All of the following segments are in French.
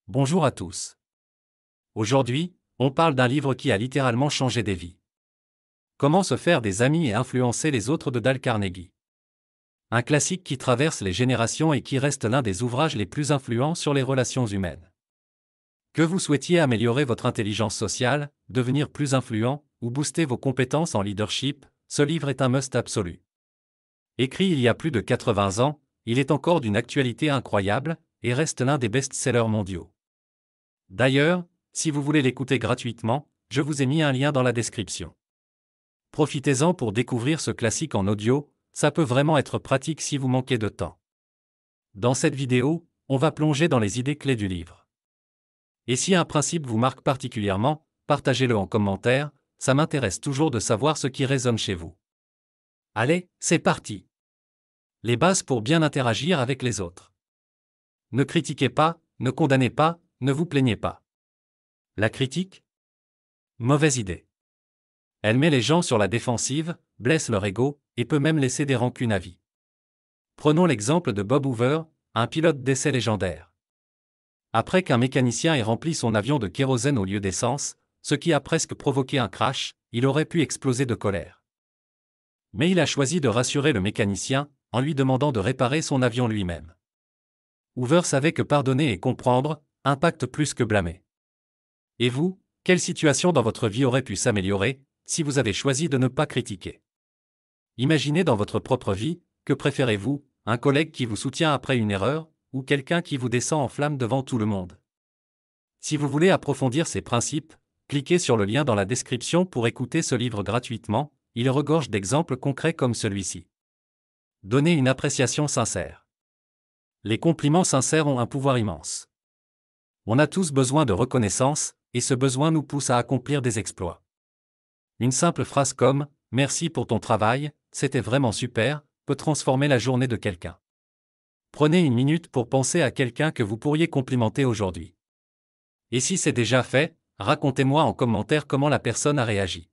Bonjour à tous. Aujourd'hui, on parle d'un livre qui a littéralement changé des vies. Comment se faire des amis et influencer les autres de Dale Carnegie. Un classique qui traverse les générations et qui reste l'un des ouvrages les plus influents sur les relations humaines. Que vous souhaitiez améliorer votre intelligence sociale, devenir plus influent, ou booster vos compétences en leadership, ce livre est un must absolu. Écrit il y a plus de 80 ans, il est encore d'une actualité incroyable, et reste l'un des best-sellers mondiaux. D'ailleurs, si vous voulez l'écouter gratuitement, je vous ai mis un lien dans la description. Profitez-en pour découvrir ce classique en audio, ça peut vraiment être pratique si vous manquez de temps. Dans cette vidéo, on va plonger dans les idées clés du livre. Et si un principe vous marque particulièrement, partagez-le en commentaire, ça m'intéresse toujours de savoir ce qui résonne chez vous. Allez, c'est parti! Les bases pour bien interagir avec les autres. Ne critiquez pas, ne condamnez pas, ne vous plaignez pas. La critique? Mauvaise idée. Elle met les gens sur la défensive, blesse leur ego, et peut même laisser des rancunes à vie. Prenons l'exemple de Bob Hoover, un pilote d'essai légendaire. Après qu'un mécanicien ait rempli son avion de kérosène au lieu d'essence, ce qui a presque provoqué un crash, il aurait pu exploser de colère. Mais il a choisi de rassurer le mécanicien, en lui demandant de réparer son avion lui-même. Hoover savait que pardonner et comprendre impacte plus que blâmer. Et vous, quelle situation dans votre vie aurait pu s'améliorer, si vous avez choisi de ne pas critiquer? Imaginez dans votre propre vie, que préférez-vous, un collègue qui vous soutient après une erreur, ou quelqu'un qui vous descend en flammes devant tout le monde? Si vous voulez approfondir ces principes, cliquez sur le lien dans la description pour écouter ce livre gratuitement, il regorge d'exemples concrets comme celui-ci. Donnez une appréciation sincère. Les compliments sincères ont un pouvoir immense. On a tous besoin de reconnaissance, et ce besoin nous pousse à accomplir des exploits. Une simple phrase comme « Merci pour ton travail, c'était vraiment super » peut transformer la journée de quelqu'un. Prenez une minute pour penser à quelqu'un que vous pourriez complimenter aujourd'hui. Et si c'est déjà fait, racontez-moi en commentaire comment la personne a réagi.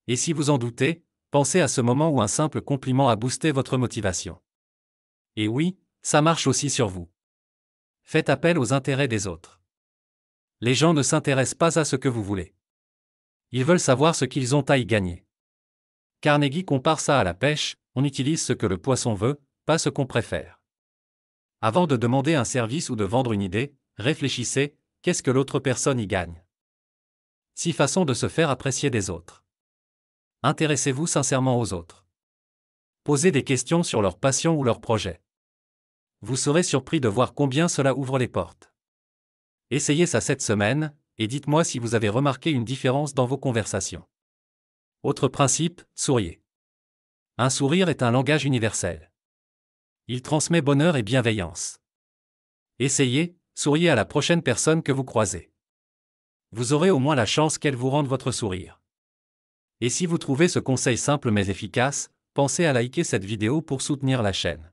Et si vous en doutez, pensez à ce moment où un simple compliment a boosté votre motivation. Et oui, ça marche aussi sur vous. Faites appel aux intérêts des autres. Les gens ne s'intéressent pas à ce que vous voulez. Ils veulent savoir ce qu'ils ont à y gagner. Carnegie compare ça à la pêche, on utilise ce que le poisson veut, pas ce qu'on préfère. Avant de demander un service ou de vendre une idée, réfléchissez, qu'est-ce que l'autre personne y gagne? 6 façons de se faire apprécier des autres. Intéressez-vous sincèrement aux autres. Posez des questions sur leur passion ou leur projet. Vous serez surpris de voir combien cela ouvre les portes. Essayez ça cette semaine, et dites-moi si vous avez remarqué une différence dans vos conversations. Autre principe, souriez. Un sourire est un langage universel. Il transmet bonheur et bienveillance. Essayez, souriez à la prochaine personne que vous croisez. Vous aurez au moins la chance qu'elle vous rende votre sourire. Et si vous trouvez ce conseil simple mais efficace, pensez à liker cette vidéo pour soutenir la chaîne.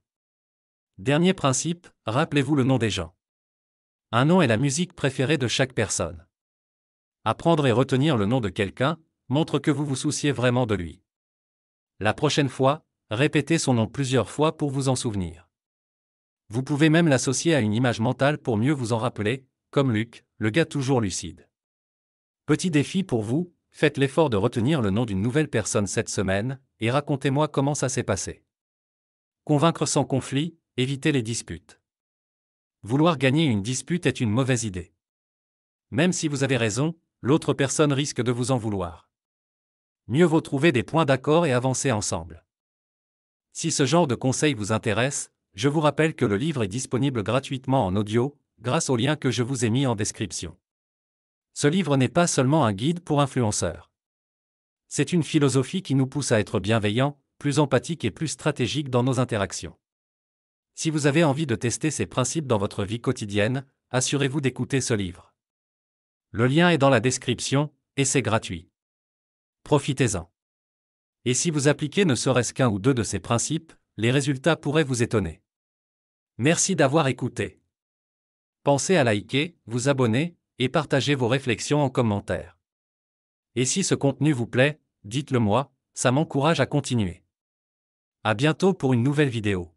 Dernier principe, rappelez-vous le nom des gens. Un nom est la musique préférée de chaque personne. Apprendre et retenir le nom de quelqu'un montre que vous vous souciez vraiment de lui. La prochaine fois, répétez son nom plusieurs fois pour vous en souvenir. Vous pouvez même l'associer à une image mentale pour mieux vous en rappeler, comme Luc, le gars toujours lucide. Petit défi pour vous, faites l'effort de retenir le nom d'une nouvelle personne cette semaine, et racontez-moi comment ça s'est passé. Convaincre sans conflit, éviter les disputes. Vouloir gagner une dispute est une mauvaise idée. Même si vous avez raison, l'autre personne risque de vous en vouloir. Mieux vaut trouver des points d'accord et avancer ensemble. Si ce genre de conseil vous intéresse, je vous rappelle que le livre est disponible gratuitement en audio, grâce au lien que je vous ai mis en description. Ce livre n'est pas seulement un guide pour influenceurs. C'est une philosophie qui nous pousse à être bienveillants, plus empathiques et plus stratégiques dans nos interactions. Si vous avez envie de tester ces principes dans votre vie quotidienne, assurez-vous d'écouter ce livre. Le lien est dans la description, et c'est gratuit. Profitez-en. Et si vous appliquez ne serait-ce qu'un ou deux de ces principes, les résultats pourraient vous étonner. Merci d'avoir écouté. Pensez à liker, vous abonner, et partager vos réflexions en commentaire. Et si ce contenu vous plaît, dites-le moi, ça m'encourage à continuer. À bientôt pour une nouvelle vidéo.